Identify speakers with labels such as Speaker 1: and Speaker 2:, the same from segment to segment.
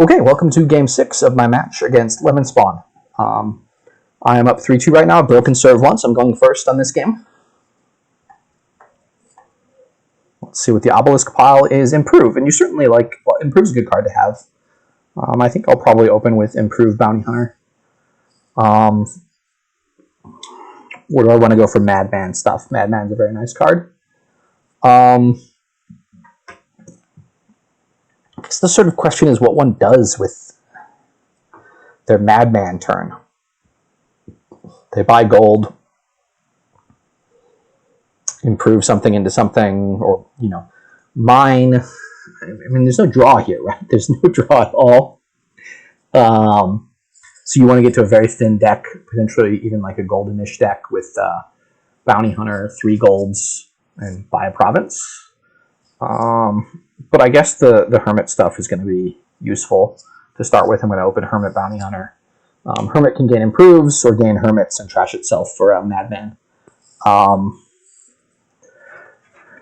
Speaker 1: Okay, welcome to Game 6 of my match against Lemonspawn. I am up 3-2 right now. Broken serve once. I'm going first on this game. Let's see what the obelisk pile is. Improve, and you certainly like. Well, improve's a good card to have. I think I'll probably open with Improve Bounty Hunter. Where do I want to go for Madman stuff? Madman's a very nice card. I guess the sort of question is what one does with their Madman turn. They buy gold, improve something into something, or, mine. I mean, there's no draw here, right? There's no draw at all. So you want to get to a very thin deck, potentially even like a goldenish deck with Bounty Hunter, 3 golds, and buy a province. But I guess the Hermit stuff is going to be useful to start with. I'm going to open Hermit Bounty Hunter. Hermit can gain improves or gain hermits and trash itself for a Madman.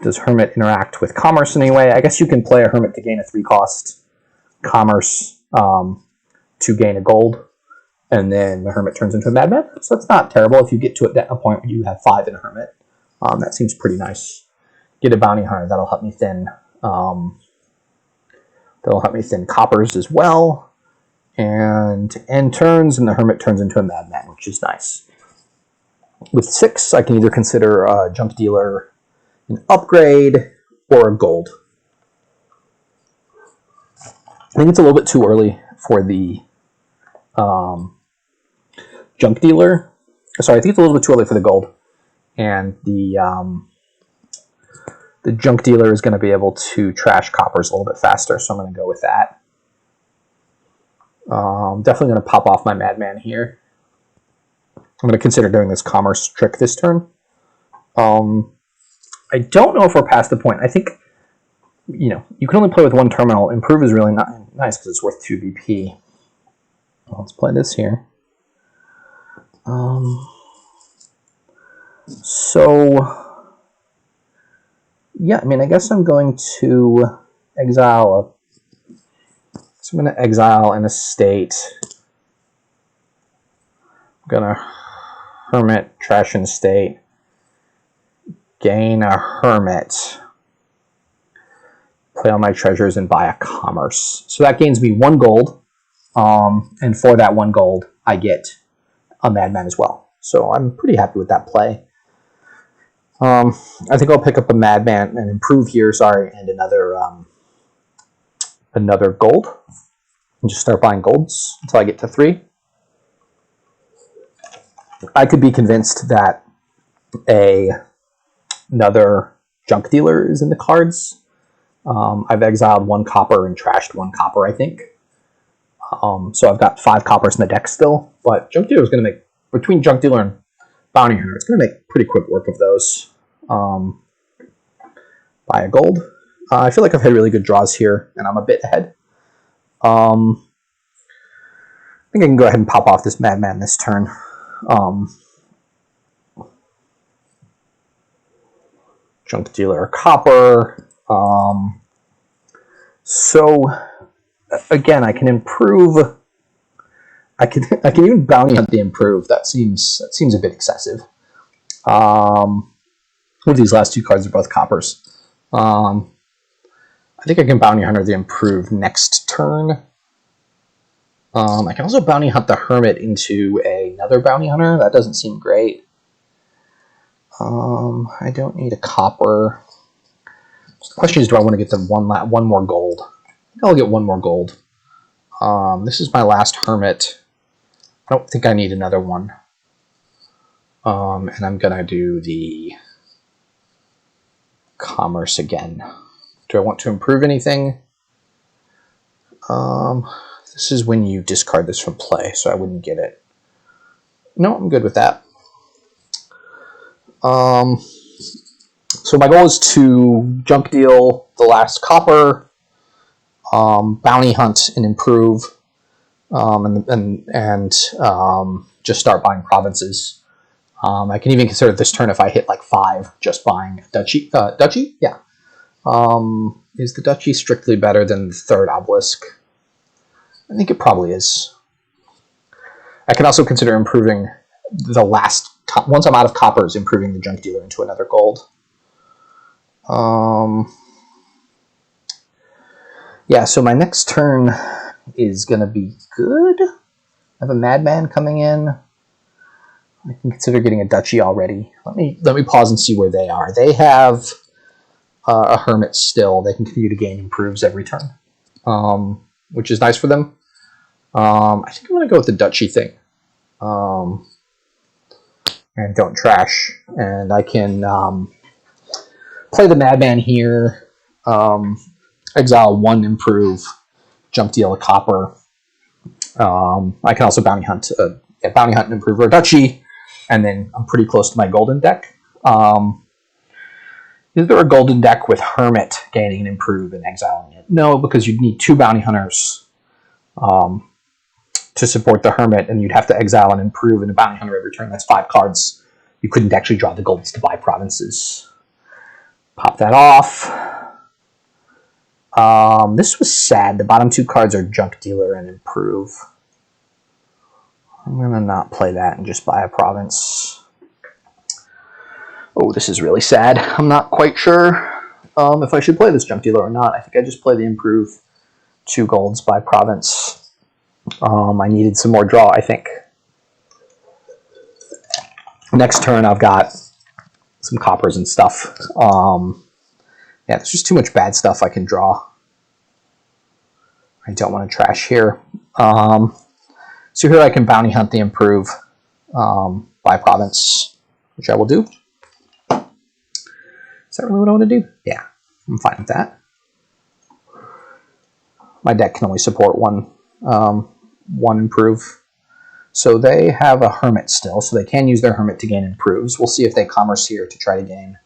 Speaker 1: Does Hermit interact with Commerce in any way? I guess you can play a Hermit to gain a 3-cost Commerce to gain a gold, and then the Hermit turns into a Madman. So that's not terrible if you get to a point where you have 5 in a Hermit. That seems pretty nice. Get a Bounty Hunter. That'll help me thin. That'll help me thin coppers as well. And end turns, and the Hermit turns into a Madman, which is nice. With 6, I can either consider a Junk Dealer an upgrade or a gold. I think it's a little bit too early for the Junk Dealer. Sorry, I think it's a little bit too early for the gold. And the Junk Dealer is going to be able to trash coppers a little bit faster, so I'm going to go with that. Definitely going to pop off my Madman here. I'm going to consider doing this Commerce trick this turn. I don't know if we're past the point. I think, you can only play with 1 terminal. Improve is really nice because it's worth 2 BP. Let's play this here. Yeah, I mean, I guess I'm going to exile So I'm going to exile an estate. I'm going to Hermit, trash an estate, gain a Hermit, play all my treasures, and buy a Commerce. So that gains me 1 gold, and for that 1 gold, I get a Madman as well. So I'm pretty happy with that play. I think I'll pick up a Madman and improve here, and another gold, and just start buying golds until I get to 3. I could be convinced that another Junk Dealer is in the cards. I've exiled 1 copper and trashed 1 copper, I think. So I've got 5 coppers in the deck still, but Junk Dealer is going to make, between Junk Dealer and Bounty Hunter, it's going to make pretty quick work of those. Buy a gold. I feel like I've had really good draws here, and I'm a bit ahead. I think I can go ahead and pop off this Madman this turn. Junk Dealer, copper. So again, I can improve. I can even bounty hunt the improve. That seems a bit excessive. These last 2 cards are both coppers. I think I can bounty hunter the improve next turn. I can also bounty hunt the Hermit into another bounty hunter. That doesn't seem great. I don't need a copper. So the question is, do I want to get the one more gold? I think I'll get 1 more gold. This is my last Hermit. I don't think I need another one. And I'm going to do the Commerce again. Do I want to improve anything? This is when you discard this from play, so I wouldn't get it. No, I'm good with that. So my goal is to junk deal the last copper, bounty hunt and improve, and just start buying provinces. I can even consider this turn, if I hit like 5, just buying duchy. Duchy? Yeah. Is the duchy strictly better than the 3rd obelisk? I think it probably is. I can also consider improving the last, once I'm out of coppers, improving the junk dealer into another gold. Yeah, so my next turn is going to be good. I have a madman coming in. I can consider getting a duchy already. Let me pause and see where they are. They have a hermit still. They can continue to gain improves every turn, which is nice for them. I think I'm going to go with the duchy thing. And don't trash. And I can play the madman here. Exile 1 improve. Jump deal a copper. I can also bounty hunt and improve or duchy. And then I'm pretty close to my golden deck. Is there a golden deck with Hermit gaining an improve and exiling it? No, because you'd need 2 bounty hunters to support the Hermit, and you'd have to exile and improve and a bounty hunter every turn. That's 5 cards. You couldn't actually draw the golds to buy provinces. Pop that off. This was sad. The bottom 2 cards are junk dealer and improve. I'm going to not play that and just buy a province. Oh, this is really sad. I'm not quite sure if I should play this junk dealer or not. I think I just play the improve 2 golds by province. I needed some more draw, I think. Next turn, I've got some coppers and stuff. Yeah, there's just too much bad stuff I can draw. I don't want to trash here. So here I can bounty hunt the improve by province, which I will do. Is that really what I want to do? Yeah, I'm fine with that. My deck can only support one improve. So they have a hermit still, so they can use their hermit to gain improves. We'll see if they commerce here to try to gain.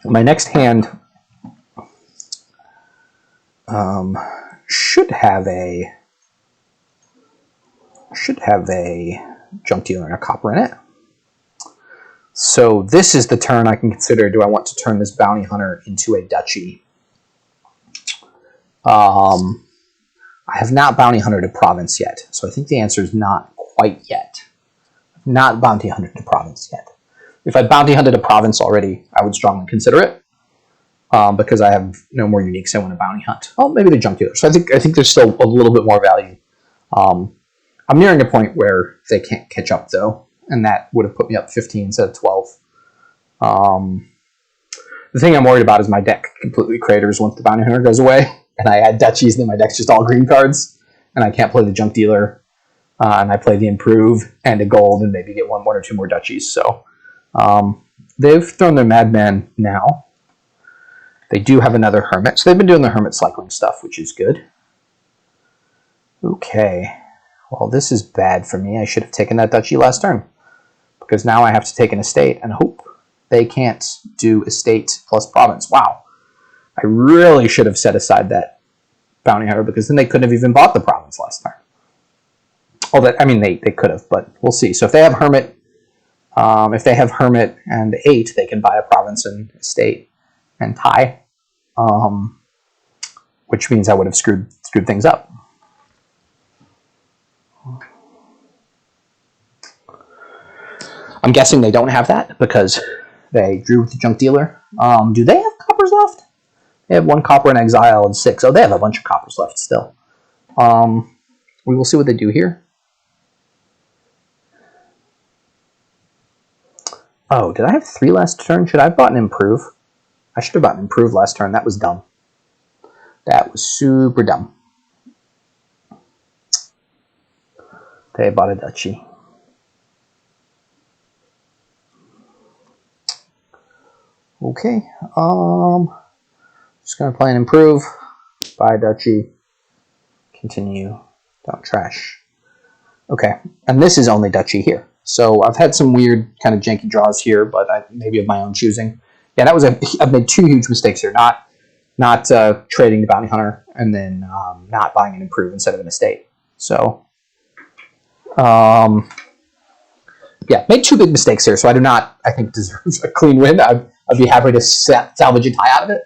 Speaker 1: My next hand should have a junk dealer and a copper in it. So this is the turn I can consider. Do I want to turn this bounty hunter into a duchy? I have not bounty hunted a province yet, so I think the answer is not quite yet. Not bounty hunted a province yet. If I bounty hunted a province already, I would strongly consider it, because I have no more uniques I want to bounty hunt. Oh, maybe the junk dealer. So I think there's still a little bit more value. I'm nearing a point where they can't catch up though, and that would have put me up 15 instead of 12. The thing I'm worried about is my deck completely craters once the bounty hunter goes away, and I add duchies, and then my deck's just all green cards, and I can't play the junk dealer, and I play the improve and a gold, and maybe get one or two more duchies. So they've thrown their madman now. They do have another hermit, so they've been doing the hermit cycling stuff, which is good. Okay, well, this is bad for me. I should have taken that duchy last turn, because now I have to take an estate and hope they can't do estate plus province. Wow. I really should have set aside that bounty hunter, because then they couldn't have even bought the province last time. Although, I mean, they could have, but we'll see. So if they have hermit, and 8, they can buy a province and estate and tie, which means I would have screwed things up. I'm guessing they don't have that because they drew with the junk dealer. Do they have coppers left? They have 1 copper in exile and 6. Oh, they have a bunch of coppers left still. We will see what they do here. Oh, did I have 3 last turn? Should I have bought an improve? I should have bought an improve last turn. That was dumb. That was super dumb. They bought a duchy. Okay. Just gonna play an improve, buy a duchy, continue, don't trash. Okay, and this is only duchy here. So I've had some weird kind of janky draws here, but maybe of my own choosing. Yeah, that was I've made 2 huge mistakes here. Not trading the bounty hunter, and then not buying an improve instead of an estate. So, yeah, made 2 big mistakes here. So I do not, I think, deserve a clean win. I'd be happy to salvage a tie out of it.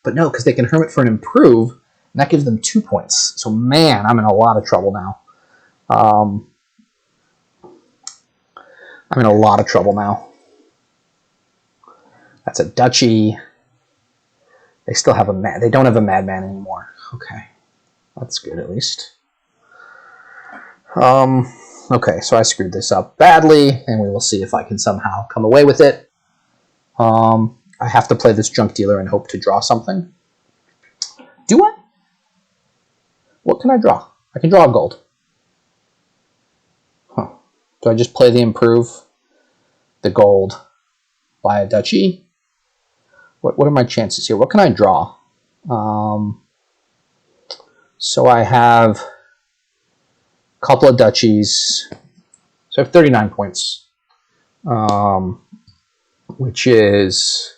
Speaker 1: But no, because they can Hermit for an improve, and that gives them 2 points. So, man, I'm in a lot of trouble now. I'm in a lot of trouble now. That's a Duchy. They still have they don't have a Madman anymore. Okay. That's good, at least. Okay, so I screwed this up badly, and we will see if I can somehow come away with it. I have to play this Junk Dealer and hope to draw something. Do I? What can I draw? I can draw a gold. Huh. Do I just play the improve, the gold, buy a Duchy? What are my chances here? What can I draw? So I have a couple of Duchies. So I have 39 points, which is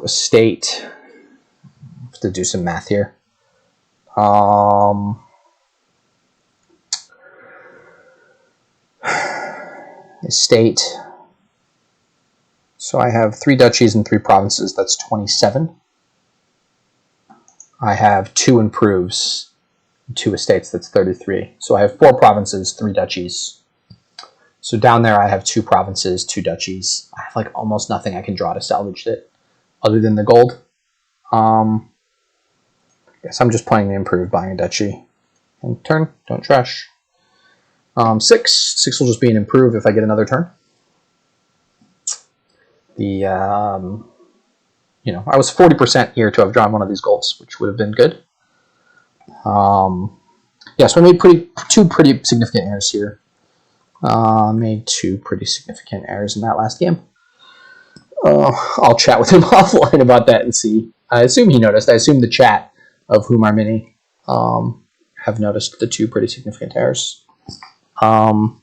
Speaker 1: a state. I have to do some math here. State. So I have 3 duchies and 3 provinces. That's 27. I have 2 improves, 2 estates. That's 33. So I have 4 provinces, 3 duchies. So down there I have 2 provinces, 2 duchies. I have like almost nothing I can draw to salvage it, other than the gold. Guess I'm just playing the improve, buying a duchy. And turn, don't trash. 6 will just be an improve if I get another turn. The I was 40% here to have drawn one of these golds, which would have been good. Yeah, so I made 2 pretty significant errors here. Made 2 pretty significant errors in that last game. I'll chat with him offline about that and see. I assume he noticed. I assume the chat of whom are many have noticed the 2 pretty significant errors. The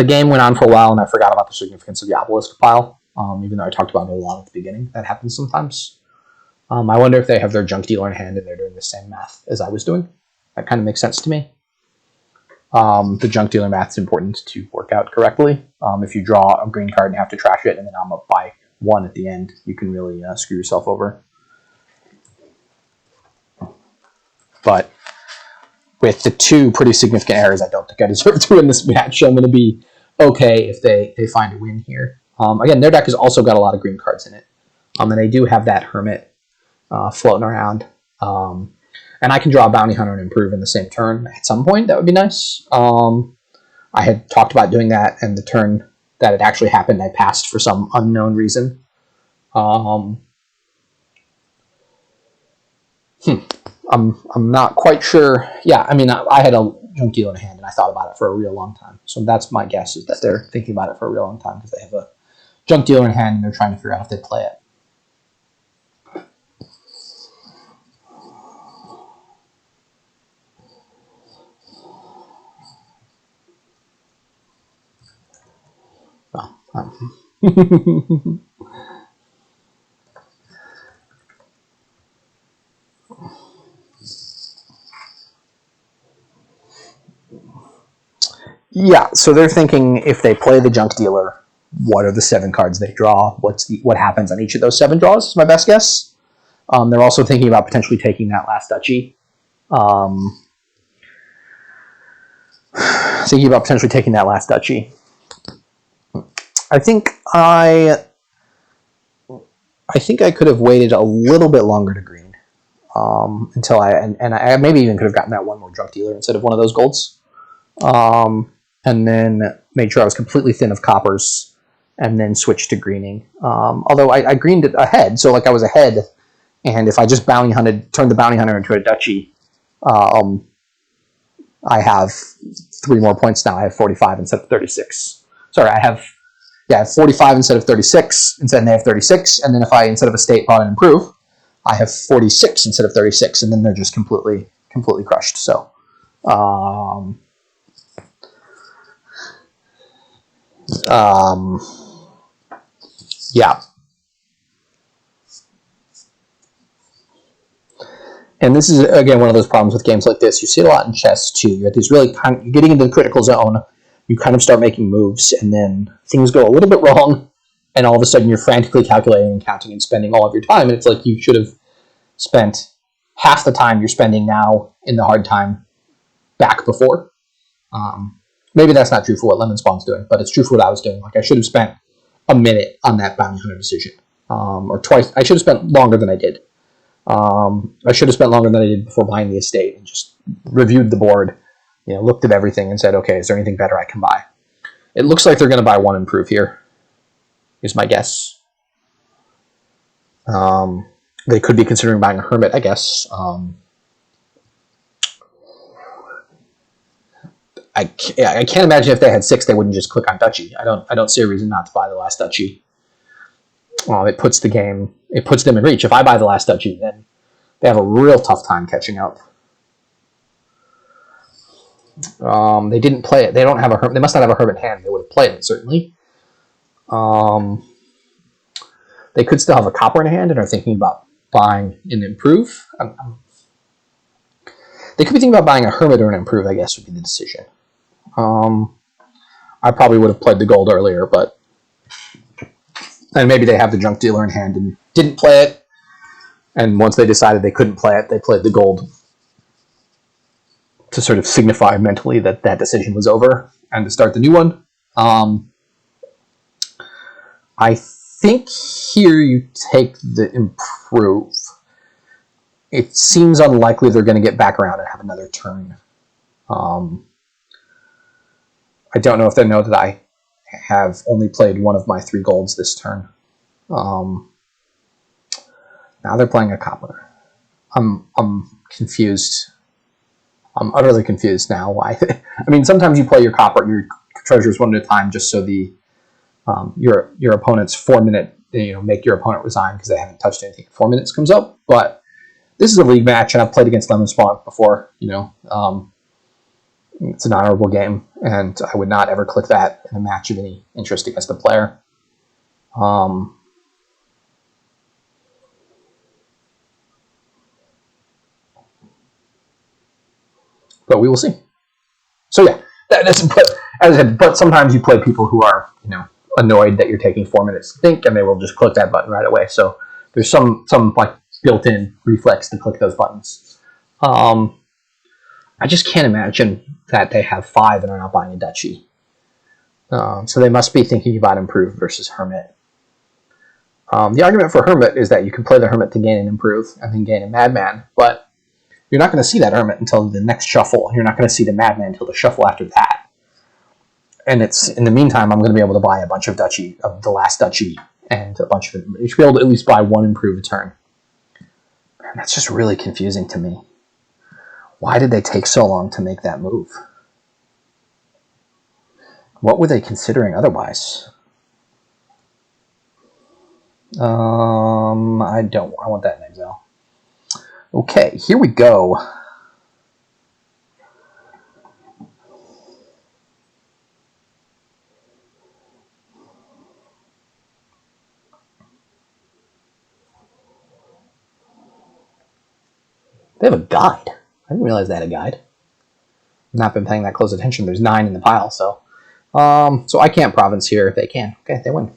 Speaker 1: game went on for a while and I forgot about the significance of the obelisk pile, even though I talked about it a lot at the beginning. That happens sometimes. I wonder if they have their junk dealer in hand and they're doing the same math as I was doing. That kind of makes sense to me. The junk dealer math is important to work out correctly. If you draw a green card and have to trash it and then I'm up by 1 at the end, you can really screw yourself over. But with the 2 pretty significant errors, I don't think I deserve to win this match. I'm going to be okay if they find a win here. Again, their deck has also got a lot of green cards in it. And they do have that Hermit floating around. And I can draw a Bounty Hunter and improve in the same turn at some point. That would be nice. I had talked about doing that, and the turn that it actually happened, I passed for some unknown reason. I'm not quite sure. Yeah, I mean, I had a junk dealer in hand, and I thought about it for a real long time. So that's my guess, is that they're thinking about it for a real long time because they have a junk dealer in hand, and they're trying to figure out if they play it. Yeah, so they're thinking if they play the junk dealer, what are the 7 cards they draw? What happens on each of those 7 draws is my best guess. They're also thinking about potentially taking that last duchy. I think I could have waited a little bit longer to green until I maybe even could have gotten that 1 more junk dealer instead of one of those golds. And then made sure I was completely thin of coppers, and then switched to greening. Although I greened it ahead, so like I was ahead, and if I just turned the bounty hunter into a duchy, I have 3 more points now. I have 45 instead of 36. Sorry, I have 45 instead of 36, and then they have 36, and then if I, instead of a state, bought an improve, I have 46 instead of 36, and then they're just completely crushed. So, yeah. And this is, again, one of those problems with games like this. You see it a lot in chess, too. You have these really you're getting into the critical zone. You kind of start making moves, and then things go a little bit wrong, and all of a sudden you're frantically calculating and counting and spending all of your time, and it's like you should have spent half the time you're spending now in the hard time back before. Maybe that's not true for what Lemonspawn's doing, but it's true for what I was doing. Like, I should have spent a minute on that bounty hunter decision, or twice. I should have spent longer than I did. I should have spent longer than I did before buying the estate, and just reviewed the board, looked at everything and said, okay, is there anything better I can buy? It looks like they're going to buy one improve here, is my guess. They could be considering buying a hermit, I guess. I can't imagine if they had 6, they wouldn't just click on duchy. I don't see a reason not to buy the last duchy. It puts them in reach. If I buy the last duchy, then they have a real tough time catching up. They didn't play it. They don't have a hermit. They must not have a hermit hand. They would have played it, certainly. They could still have a copper in hand and are thinking about buying an improve. They could be thinking about buying a hermit or an improve, I guess, would be the decision. I probably would have played the gold earlier, and maybe they have the junk dealer in hand and didn't play it. And once they decided they couldn't play it, they played the gold to sort of signify mentally that that decision was over and to start the new one. I think here you take the improve. It seems unlikely they're going to get back around and have another turn. I don't know if they know that I have only played one of my 3 golds this turn. Now they're playing a copper. I'm confused. I'm utterly confused now. Why? I mean, sometimes you play your copper, your treasures one at a time, just so the your opponent's 4-minute, make your opponent resign because they haven't touched anything. 4 minutes comes up, but this is a league match, and I've played against Lemonspawn before. It's an honorable game, and I would not ever click that in a match of any interest against a player. But we will see. So yeah, but sometimes you play people who are annoyed that you're taking 4 minutes to think, and they will just click that button right away. So there's some like built-in reflex to click those buttons. I just can't imagine that they have 5 and are not buying a duchy. So they must be thinking about improve versus hermit. The argument for hermit is that you can play the hermit to gain an improve and then gain a madman, but you're not going to see that hermit until the next shuffle. You're not going to see the madman until the shuffle after that. And it's in the meantime, I'm going to be able to buy a bunch of duchy, of the last duchy, and a bunch of it. You should be able to at least buy 1 improve a turn. And that's just really confusing to me. Why did they take so long to make that move? What were they considering otherwise? I want that in exile. Okay, here we go. They have a guide. I didn't realize they had a guide. Not been paying that close attention. There's 9 in the pile, so I can't province here. They can. Okay, they win.